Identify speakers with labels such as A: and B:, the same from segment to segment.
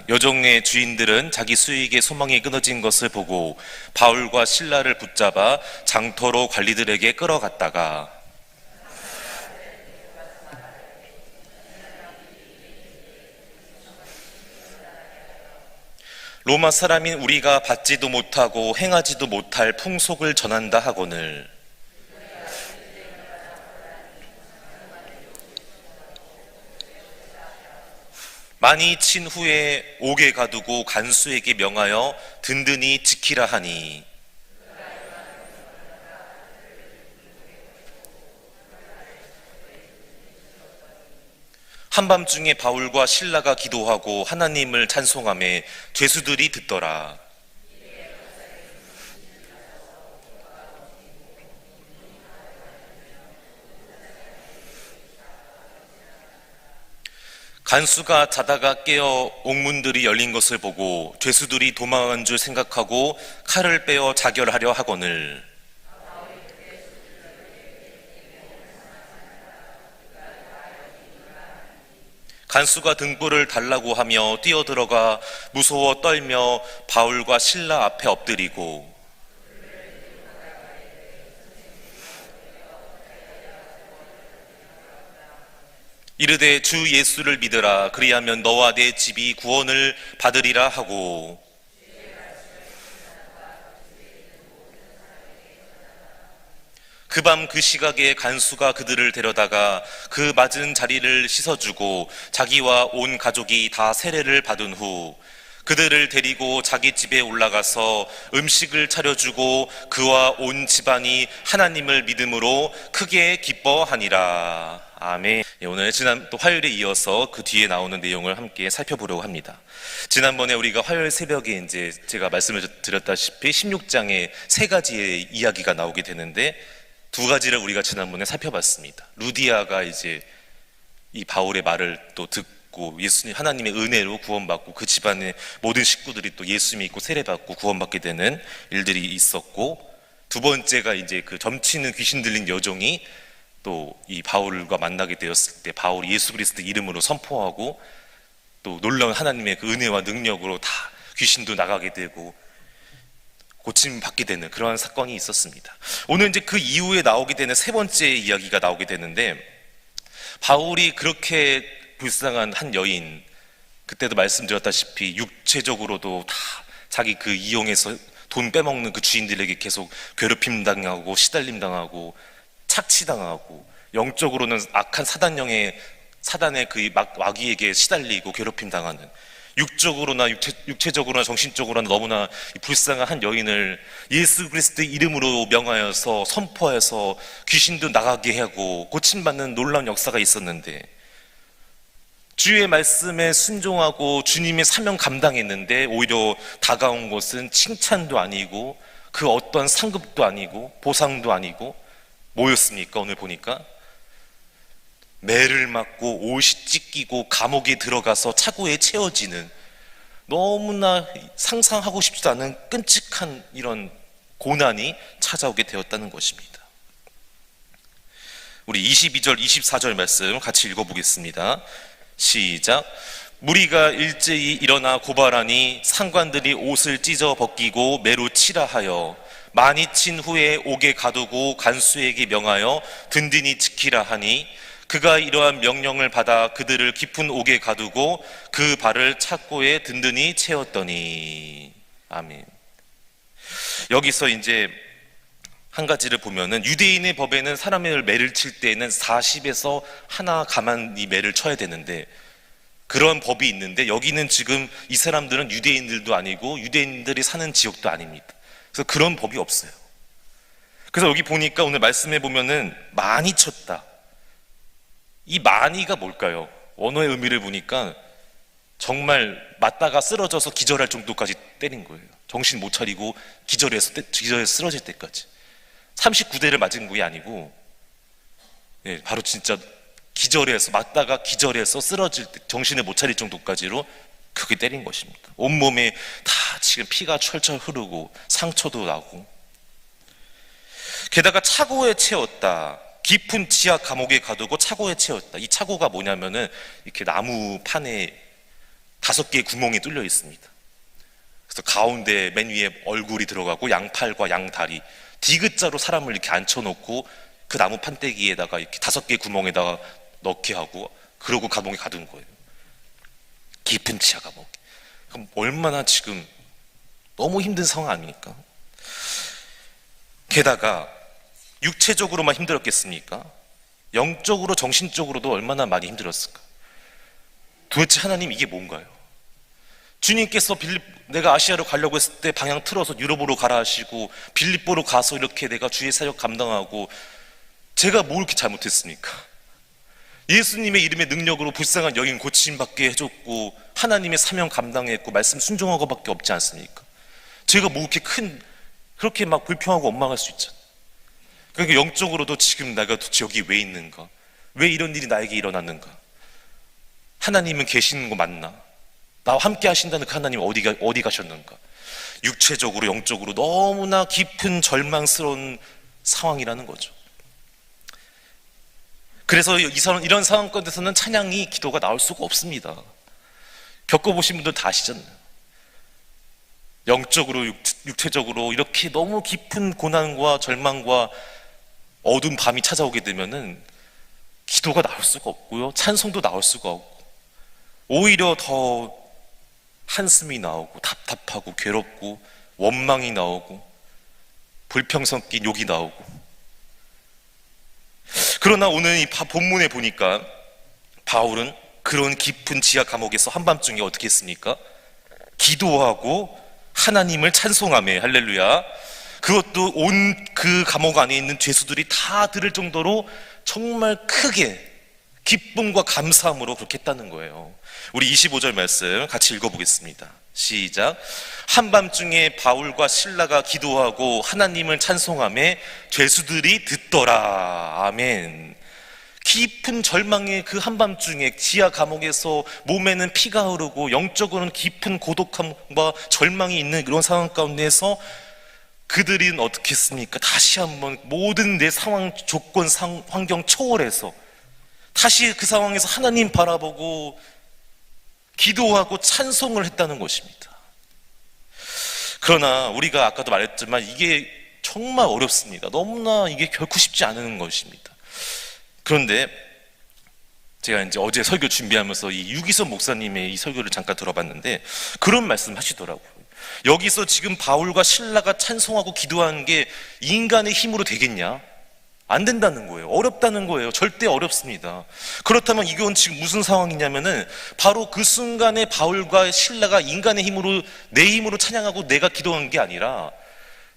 A: 여종의 주인들은 자기 수익의 소망이 끊어진 것을 보고 바울과 실라를 붙잡아 장터로 관리들에게 끌어갔다가 로마 사람인 우리가 받지도 못하고 행하지도 못할 풍속을 전한다 하거늘 많이 친 후에 옥에 가두고 간수에게 명하여 든든히 지키라 하니 한밤중에 바울과 실라가 기도하고 하나님을 찬송하며 죄수들이 듣더라. 간수가 자다가 깨어 옥문들이 열린 것을 보고 죄수들이 도망한 줄 생각하고 칼을 빼어 자결하려 하거늘 간수가 등불을 달라고 하며 뛰어들어가 무서워 떨며 바울과 실라 앞에 엎드리고 이르되 주 예수를 믿으라. 그리하면 너와 내 집이 구원을 받으리라 하고 그 밤 그 시각에 간수가 그들을 데려다가 그 맞은 자리를 씻어주고 자기와 온 가족이 다 세례를 받은 후 그들을 데리고 자기 집에 올라가서 음식을 차려주고 그와 온 집안이 하나님을 믿음으로 크게 기뻐하니라. 아멘. 오늘 또 화요일에 이어서 그 뒤에 나오는 내용을 함께 살펴보려고 합니다. 지난번에 우리가 화요일 새벽에 이제 제가 말씀을 드렸다시피 16장에 세 가지의 이야기가 나오게 되는데 두 가지를 우리가 지난번에 살펴봤습니다. 루디아가 이제 이 바울의 말을 또 듣고 예수님 하나님의 은혜로 구원받고 그 집안의 모든 식구들이 또 예수 믿고 세례받고 구원받게 되는 일들이 있었고, 두 번째가 이제 그 점치는 귀신 들린 여종이 또 이 바울과 만나게 되었을 때 바울이 예수 그리스도 이름으로 선포하고 또 놀라운 하나님의 그 은혜와 능력으로 다 귀신도 나가게 되고 고침 받게 되는 그러한 사건이 있었습니다. 오늘 이제 그 이후에 나오게 되는 세 번째 이야기가 나오게 되는데, 바울이 그렇게 불쌍한 한 여인, 그때도 말씀드렸다시피 육체적으로도 다 자기 그 이용해서 돈 빼먹는 그 주인들에게 계속 괴롭힘 당하고 시달림 당하고 착취당하고, 영적으로는 악한 사단의 그 마귀에게 시달리고 괴롭힘 당하는, 육적으로나 육체적으로나 정신적으로나 너무나 불쌍한 한 여인을 예수 그리스도의 이름으로 명하여서 선포해서 귀신도 나가게 하고 고침받는 놀라운 역사가 있었는데, 주의 말씀에 순종하고 주님의 사명 감당했는데 오히려 다가온 것은 칭찬도 아니고 그 어떤 상급도 아니고 보상도 아니고 뭐였습니까? 오늘 보니까 매를 맞고 옷이 찢기고 감옥에 들어가서 차고에 채워지는, 너무나 상상하고 싶지도 않은 끔찍한 이런 고난이 찾아오게 되었다는 것입니다. 우리 22절 24절 말씀 같이 읽어보겠습니다. 시작. 무리가 일제히 일어나 고발하니 상관들이 옷을 찢어 벗기고 매로 치라 하여 많이 친 후에 옥에 가두고 간수에게 명하여 든든히 지키라 하니 그가 이러한 명령을 받아 그들을 깊은 옥에 가두고 그 발을 착고에 든든히 채웠더니. 아멘. 여기서 이제 한 가지를 보면은, 유대인의 법에는 사람의 매를 칠 때에는 40에서 하나 가만히 매를 쳐야 되는데 그런 법이 있는데, 여기는 지금 이 사람들은 유대인들도 아니고 유대인들이 사는 지역도 아닙니다. 그래서 그런 법이 없어요. 그래서 여기 보니까 오늘 말씀해 보면은 많이 쳤다. 이 많이가 뭘까요? 원어의 의미를 보니까 정말 맞다가 쓰러져서 기절할 정도까지 때린 거예요. 정신 못 차리고 기절해서 쓰러질 때까지. 39대를 맞은 게 아니고, 바로 진짜 기절해서, 맞다가 기절해서 쓰러질 때 정신을 못 차릴 정도까지로 크게 때린 것입니다. 온몸에 다 지금 피가 철철 흐르고 상처도 나고, 게다가 차고에 채웠다. 깊은 지하 감옥에 가두고 차고에 채웠다. 이 차고가 뭐냐면은 이렇게 나무 판에 5개의 구멍이 뚫려 있습니다. 그래서 가운데 맨 위에 얼굴이 들어가고 양팔과 양다리, 디귿자로 사람을 이렇게 앉혀놓고 그 나무 판때기에다가 이렇게 5개의 구멍에다가 넣게 하고, 그러고 감옥에 가둔 거예요. 깊은 지하 감옥. 그럼 얼마나 지금 너무 힘든 상황 아닙니까? 게다가 육체적으로만 힘들었겠습니까? 영적으로 정신적으로도 얼마나 많이 힘들었을까? 도대체 하나님 이게 뭔가요? 주님께서 내가 아시아로 가려고 했을 때 방향 틀어서 유럽으로 가라 하시고, 빌립보로 가서 이렇게 내가 주의 사역 감당하고, 제가 뭘 이렇게 잘못했습니까? 예수님의 이름의 능력으로 불쌍한 여인 고침받게 해줬고, 하나님의 사명 감당했고, 말씀 순종한 것밖에 없지 않습니까? 제가 뭐 이렇게 그렇게 막 불평하고 원망할 수 있잖아요. 그러니까 영적으로도 지금 내가 도대체 여기 왜 있는가? 왜 이런 일이 나에게 일어났는가? 하나님은 계시는 거 맞나? 나와 함께 하신다는 그 하나님 어디 가셨는가? 육체적으로 영적으로 너무나 깊은 절망스러운 상황이라는 거죠. 그래서 이런 상황 가운데서는 찬양이, 기도가 나올 수가 없습니다. 겪어보신 분들 다 아시잖아요. 영적으로 육체적으로 이렇게 너무 깊은 고난과 절망과 어두운 밤이 찾아오게 되면은 기도가 나올 수가 없고요, 찬송도 나올 수가 없고, 오히려 더 한숨이 나오고 답답하고 괴롭고 원망이 나오고 불평 섞인 욕이 나오고. 그러나 오늘 이 본문에 보니까 바울은 그런 깊은 지하 감옥에서 한밤중에 어떻게 했습니까? 기도하고 하나님을 찬송하며, 할렐루야. 그것도 온 그 감옥 안에 있는 죄수들이 다 들을 정도로 정말 크게 기쁨과 감사함으로 그렇게 했다는 거예요. 우리 25절 말씀 같이 읽어보겠습니다. 시작. 한밤중에 바울과 실라가 기도하고 하나님을 찬송하며 죄수들이 듣더라. 아멘. 깊은 절망의 그 한밤중에 지하 감옥에서 몸에는 피가 흐르고 영적으로는 깊은 고독함과 절망이 있는 그런 상황 가운데서 그들은 어떻게 했습니까? 다시 한번 모든 내 상황, 조건, 환경 초월해서 다시 그 상황에서 하나님 바라보고 기도하고 찬송을 했다는 것입니다. 그러나 우리가 아까도 말했지만 이게 정말 어렵습니다. 너무나 이게 결코 쉽지 않은 것입니다. 그런데 제가 이제 어제 설교 준비하면서 이 유기선 목사님의 이 설교를 잠깐 들어봤는데 그런 말씀 하시더라고요. 여기서 지금 바울과 실라가 찬송하고 기도하는 게 인간의 힘으로 되겠냐? 안 된다는 거예요. 어렵다는 거예요. 절대 어렵습니다. 그렇다면 이건 지금 무슨 상황이냐면은 바로 그 순간에 바울과 실라가 인간의 힘으로, 내 힘으로 찬양하고 내가 기도한 게 아니라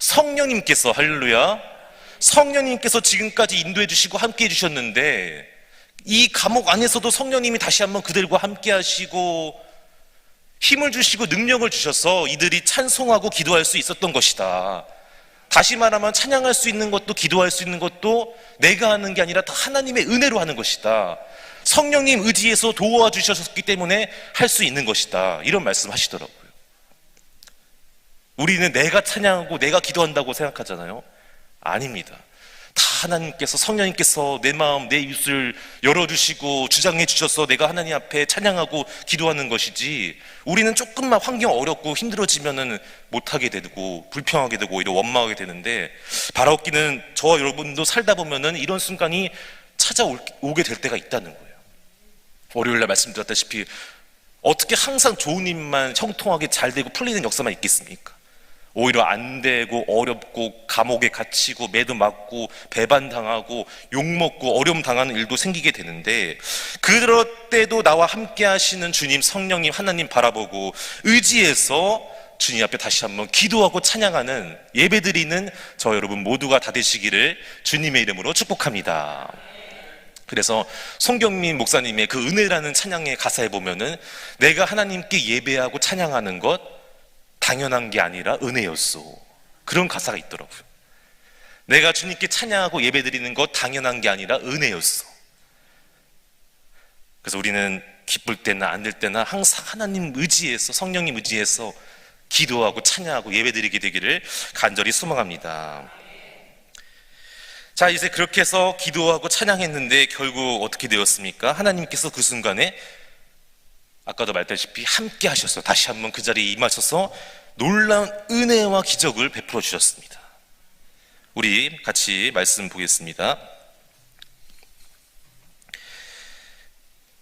A: 성령님께서, 할렐루야, 성령님께서 지금까지 인도해 주시고 함께 해 주셨는데 이 감옥 안에서도 성령님이 다시 한번 그들과 함께 하시고 힘을 주시고 능력을 주셔서 이들이 찬송하고 기도할 수 있었던 것이다. 다시 말하면 찬양할 수 있는 것도 기도할 수 있는 것도 내가 하는 게 아니라 다 하나님의 은혜로 하는 것이다. 성령님 의지에서 도와주셨기 때문에 할 수 있는 것이다. 이런 말씀 하시더라고요. 우리는 내가 찬양하고 내가 기도한다고 생각하잖아요. 아닙니다. 다 하나님께서, 성령님께서 내 마음, 내 입술 열어주시고 주장해 주셔서 내가 하나님 앞에 찬양하고 기도하는 것이지, 우리는 조금만 환경 어렵고 힘들어지면은 못하게 되고 불평하게 되고 오히려 원망하게 되는데, 바라옵기는 저와 여러분도 살다 보면은 이런 순간이 찾아오게 될 때가 있다는 거예요. 월요일날 말씀드렸다시피 어떻게 항상 좋은 일만 형통하게 잘 되고 풀리는 역사만 있겠습니까? 오히려 안 되고 어렵고 감옥에 갇히고 매도 맞고 배반당하고 욕먹고 어려움 당하는 일도 생기게 되는데, 그럴 때도 나와 함께 하시는 주님, 성령님, 하나님 바라보고 의지해서 주님 앞에 다시 한번 기도하고 찬양하는, 예배드리는 저 여러분 모두가 다 되시기를 주님의 이름으로 축복합니다. 그래서 송경민 목사님의 그 은혜라는 찬양의 가사에 보면은 내가 하나님께 예배하고 찬양하는 것 당연한 게 아니라 은혜였소, 그런 가사가 있더라고요. 내가 주님께 찬양하고 예배드리는 것 당연한 게 아니라 은혜였어. 그래서 우리는 기쁠 때나 안 될 때나 항상 하나님 의지해서, 성령님 의지해서 기도하고 찬양하고 예배드리게 되기를 간절히 소망합니다. 자, 이제 그렇게 해서 기도하고 찬양했는데 결국 어떻게 되었습니까? 하나님께서 그 순간에 아까도 말했다시피 함께 하셔서 다시 한번 그 자리에 임하셔서 놀라운 은혜와 기적을 베풀어 주셨습니다. 우리 같이 말씀 보겠습니다.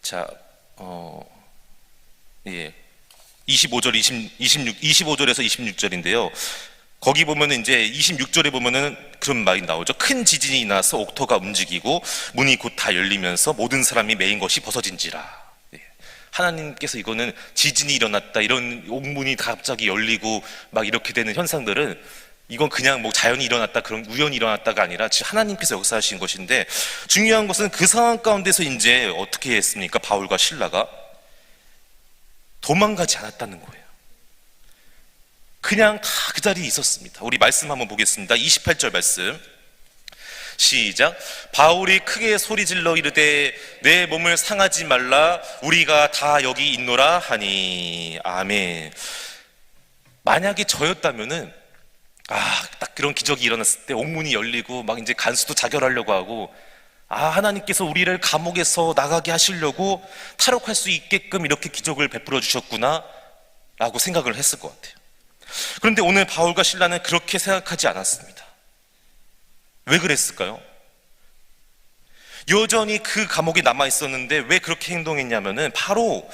A: 자, 25절, 25절에서 26절인데요. 거기 보면은 이제 26절에 보면은 그런 말이 나오죠. 큰 지진이 나서 옥토가 움직이고 문이 곧 다 열리면서 모든 사람이 메인 것이 벗어진지라. 하나님께서 이거는 지진이 일어났다, 이런 옥문이 갑자기 열리고 막 이렇게 되는 현상들은 이건 그냥 뭐 자연이 일어났다, 그런 우연히 일어났다가 아니라 하나님께서 역사하신 것인데, 중요한 것은 그 상황 가운데서 이제 어떻게 했습니까? 바울과 실라가 도망가지 않았다는 거예요. 그냥 다 그 자리에 있었습니다. 우리 말씀 한번 보겠습니다. 28절 말씀 시작. 바울이 크게 소리질러 이르되 내 몸을 상하지 말라, 우리가 다 여기 있노라 하니. 아멘. 만약에 저였다면은 딱 그런 기적이 일어났을 때 옥문이 열리고 막 이제 간수도 자결하려고 하고, 하나님께서 우리를 감옥에서 나가게 하시려고 탈옥할 수 있게끔 이렇게 기적을 베풀어 주셨구나 라고 생각을 했을 것 같아요. 그런데 오늘 바울과 실라는 그렇게 생각하지 않았습니다. 왜 그랬을까요? 여전히 그 감옥에 남아 있었는데 왜 그렇게 행동했냐면은 바로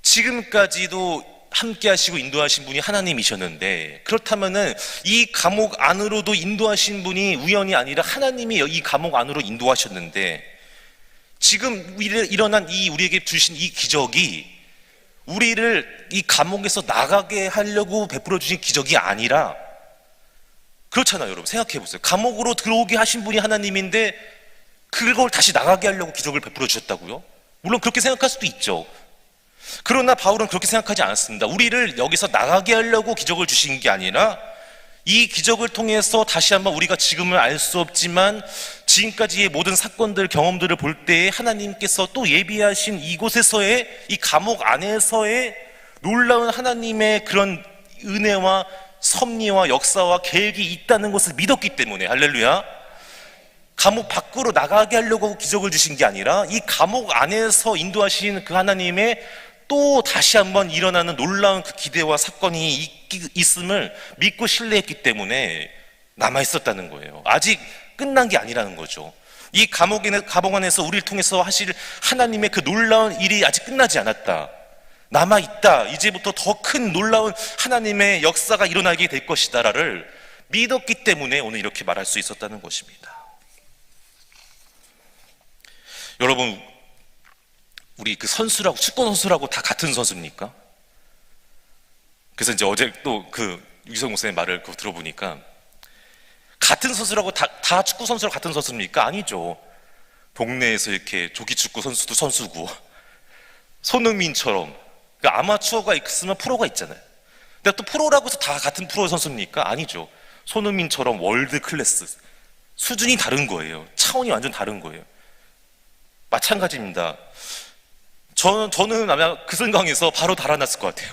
A: 지금까지도 함께 하시고 인도하신 분이 하나님이셨는데, 그렇다면은 이 감옥 안으로도 인도하신 분이 우연이 아니라 하나님이 이 감옥 안으로 인도하셨는데, 지금 일어난 우리에게 주신 이 기적이 우리를 이 감옥에서 나가게 하려고 베풀어 주신 기적이 아니라, 그렇잖아요. 여러분 생각해 보세요. 감옥으로 들어오게 하신 분이 하나님인데 그걸 다시 나가게 하려고 기적을 베풀어 주셨다고요? 물론 그렇게 생각할 수도 있죠. 그러나 바울은 그렇게 생각하지 않았습니다. 우리를 여기서 나가게 하려고 기적을 주신 게 아니라, 이 기적을 통해서 다시 한번 우리가 지금은 알 수 없지만 지금까지의 모든 사건들, 경험들을 볼 때에 하나님께서 또 예비하신 이곳에서의, 이 감옥 안에서의 놀라운 하나님의 그런 은혜와 섭리와 역사와 계획이 있다는 것을 믿었기 때문에, 할렐루야, 감옥 밖으로 나가게 하려고 기적을 주신 게 아니라 이 감옥 안에서 인도하신 그 하나님의 또 다시 한번 일어나는 놀라운 그 기대와 사건이 있음을 믿고 신뢰했기 때문에 남아 있었다는 거예요. 아직 끝난 게 아니라는 거죠. 이 감옥 안에서 우리를 통해서 하실 하나님의 그 놀라운 일이 아직 끝나지 않았다, 남아 있다, 이제부터 더 큰 놀라운 하나님의 역사가 일어나게 될 것이다를 믿었기 때문에 오늘 이렇게 말할 수 있었다는 것입니다. 여러분, 우리 그 선수라고, 축구 선수라고 다 같은 선수입니까? 그래서 이제 어제 또 그 유성 목사님 말을 들어보니까, 같은 선수라고 다 축구 선수라고 같은 선수입니까? 아니죠. 동네에서 이렇게 조기 축구 선수도 선수고, 손흥민처럼 아마추어가 있으면 프로가 있잖아요. 근데 또 프로라고 해서 다 같은 프로 선수입니까? 아니죠. 손흥민처럼 월드 클래스, 수준이 다른 거예요. 차원이 완전 다른 거예요. 마찬가지입니다. 저는 아마 그 생각에서 바로 달아났을 것 같아요.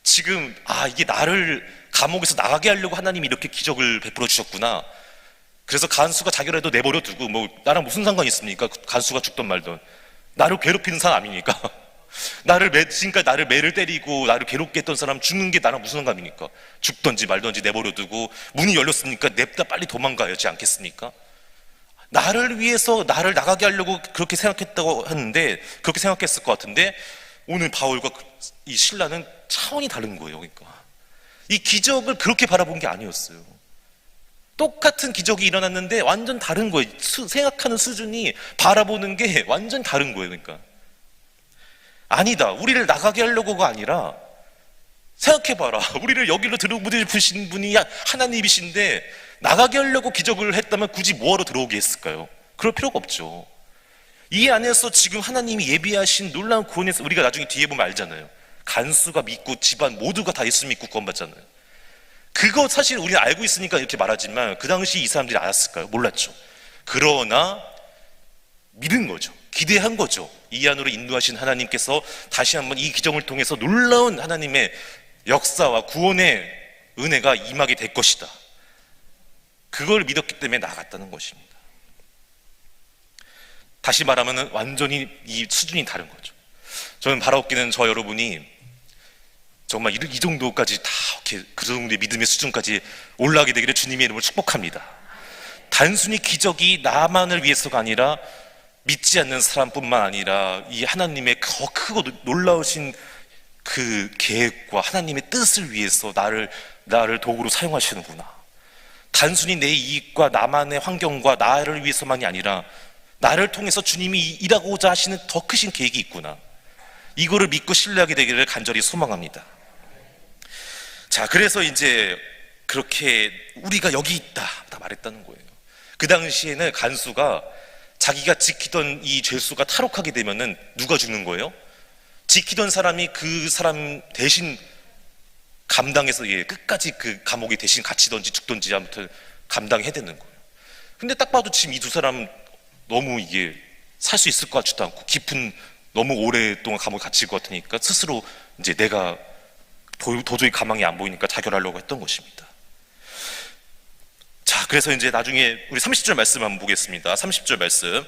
A: 지금 이게 나를 감옥에서 나가게 하려고 하나님이 이렇게 기적을 베풀어 주셨구나. 그래서 간수가 자결해도 내버려 두고 뭐 나랑 무슨 상관이 있습니까? 간수가 죽던 말던 나를 괴롭히는 사람 아닙니까? 지금까지 나를 매를 때리고 나를 괴롭게 했던 사람 죽는 게 나랑 무슨 상관입니까? 죽던지 말던지 내버려 두고, 문이 열렸으니까 냅다 빨리 도망가야지 않겠습니까? 나를 위해서 나를 나가게 하려고 그렇게 생각했다고 했는데, 그렇게 생각했을 것 같은데, 오늘 바울과 이 신라는 차원이 다른 거예요. 그러니까 이 기적을 그렇게 바라본 게 아니었어요. 똑같은 기적이 일어났는데 완전 다른 거예요. 생각하는 수준이, 바라보는 게 완전 다른 거예요. 그러니까 아니다, 우리를 나가게 하려고가 아니라, 생각해봐라, 우리를 여기로 들어오신 분이 하나님이신데 나가게 하려고 기적을 했다면 굳이 뭐하러 들어오게 했을까요? 그럴 필요가 없죠. 이 안에서 지금 하나님이 예비하신 놀라운 구원에서, 우리가 나중에 뒤에 보면 알잖아요. 간수가 믿고 집안 모두가 다 예수 믿고 구원받잖아요. 그거 사실 우리는 알고 있으니까 이렇게 말하지만 그 당시 이 사람들이 알았을까요? 몰랐죠. 그러나 믿은 거죠. 기대한 거죠. 이 안으로 인도하신 하나님께서 다시 한번 이 기적을 통해서 놀라운 하나님의 역사와 구원의 은혜가 임하게 될 것이다. 그걸 믿었기 때문에 나아갔다는 것입니다. 다시 말하면 완전히 이 수준이 다른 거죠. 저는 바라옵기는 저 여러분이 정말 이 정도까지 다 이렇게 그 정도의 믿음의 수준까지 올라가게 되기를 주님의 이름으로 축복합니다. 단순히 기적이 나만을 위해서가 아니라 믿지 않는 사람뿐만 아니라 이 하나님의 더 크고 놀라우신 그 계획과 하나님의 뜻을 위해서 나를 도구로 사용하시는구나. 단순히 내 이익과 나만의 환경과 나를 위해서만이 아니라 나를 통해서 주님이 일하고자 하시는 더 크신 계획이 있구나. 이거를 믿고 신뢰하게 되기를 간절히 소망합니다. 자, 그래서 이제 그렇게 우리가 여기 있다 다 말했다는 거예요. 그 당시에는 간수가 자기가 지키던 이 죄수가 탈옥하게 되면은 누가 죽는 거예요? 지키던 사람이 그 사람 대신 감당해서 끝까지 그 감옥에 대신 갇히던지 죽던지 아무튼 감당해야 되는 거예요. 근데 딱 봐도 지금 이 두 사람 너무 이게 살 수 있을 것 같지도 않고 깊은 너무 오랫동안 감옥에 갇힐 것 같으니까 스스로 이제 내가 도저히 가망이 안 보이니까 자결하려고 했던 것입니다. 자, 그래서 이제 나중에 우리 30절 말씀 한번 보겠습니다. 30절 말씀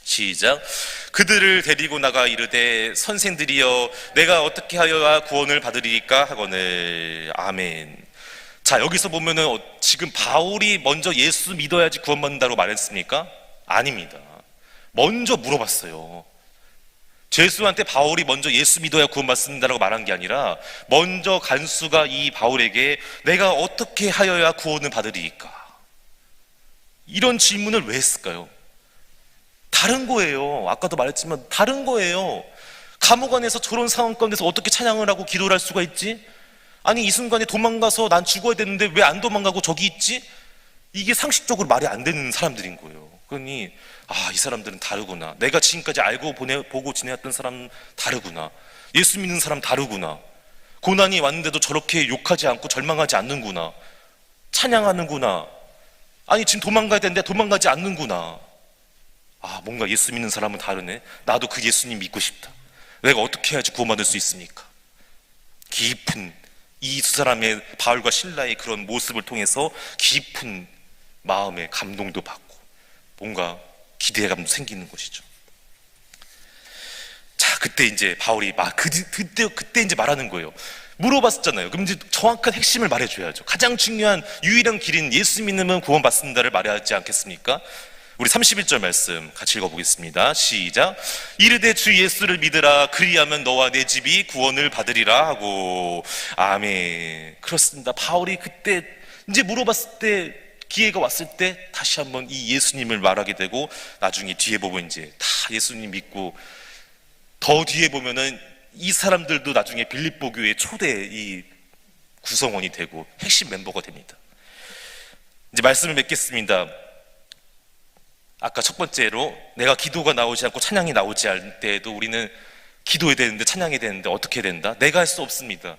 A: 시작. 그들을 데리고 나가 이르되 선생들이여 내가 어떻게 하여야 구원을 받으리까 하거늘. 아멘. 자, 여기서 보면은 지금 바울이 먼저 예수 믿어야지 구원받는다고 말했습니까? 아닙니다. 먼저 물어봤어요. 죄수한테 바울이 먼저 예수 믿어야 구원받습니다라고 말한 게 아니라 먼저 간수가 이 바울에게 내가 어떻게 하여야 구원을 받으리까? 이런 질문을 왜 했을까요? 다른 거예요. 아까도 말했지만 다른 거예요. 감옥 안에서 저런 상황 가운데서 어떻게 찬양을 하고 기도를 할 수가 있지? 아니 이 순간에 도망가서 난 죽어야 되는데 왜 안 도망가고 저기 있지? 이게 상식적으로 말이 안 되는 사람들인 거예요. 그러니 이 사람들은 다르구나. 내가 지금까지 알고 보고 지내왔던 사람 다르구나. 예수 믿는 사람 다르구나. 고난이 왔는데도 저렇게 욕하지 않고 절망하지 않는구나. 찬양하는구나. 아니 지금 도망가야 되는데 도망가지 않는구나. 뭔가 예수 믿는 사람은 다르네. 나도 그 예수님 믿고 싶다. 내가 어떻게 해야지 구원받을 수 있습니까? 깊은 이 두 사람의 바울과 실라의 그런 모습을 통해서 깊은 마음의 감동도 받고 뭔가 기대감도 생기는 것이죠. 자, 그때 이제 바울이 그때 이제 말하는 거예요. 물어봤었잖아요. 그럼 이제 정확한 핵심을 말해줘야죠. 가장 중요한 유일한 길인 예수 믿으면 구원받습니다를 말해야 하지 않겠습니까? 우리 31절 말씀 같이 읽어보겠습니다. 시작. 이르되 주 예수를 믿으라. 그리하면 너와 내 집이 구원을 받으리라 하고. 아멘. 그렇습니다. 바울이 그때 이제 물어봤을 때 기회가 왔을 때 다시 한번 이 예수님을 말하게 되고 나중에 뒤에 보면 이제 다 예수님 믿고 더 뒤에 보면은 이 사람들도 나중에 빌립보 교회 초대 이 구성원이 되고 핵심 멤버가 됩니다. 이제 말씀을 맺겠습니다. 아까 첫 번째로 내가 기도가 나오지 않고 찬양이 나오지 않을 때에도 우리는 기도해야 되는데 찬양해야 되는데 어떻게 된다? 내가 할 수 없습니다.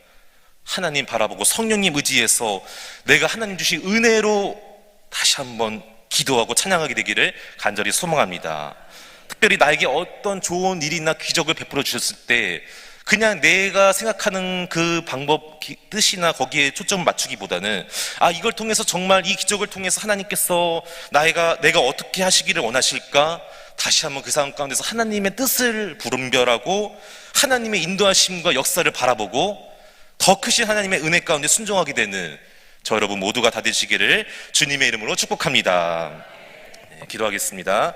A: 하나님 바라보고 성령님 의지해서 내가 하나님 주신 은혜로 다시 한번 기도하고 찬양하게 되기를 간절히 소망합니다. 특별히 나에게 어떤 좋은 일이나 기적을 베풀어 주셨을 때 그냥 내가 생각하는 그 방법, 뜻이나 거기에 초점을 맞추기보다는 이걸 통해서 정말 이 기적을 통해서 하나님께서 내가 어떻게 하시기를 원하실까? 다시 한번 그 상황 가운데서 하나님의 뜻을 분별하고 하나님의 인도하심과 역사를 바라보고 더 크신 하나님의 은혜 가운데 순종하게 되는 저 여러분 모두가 다 되시기를 주님의 이름으로 축복합니다. 네, 기도하겠습니다.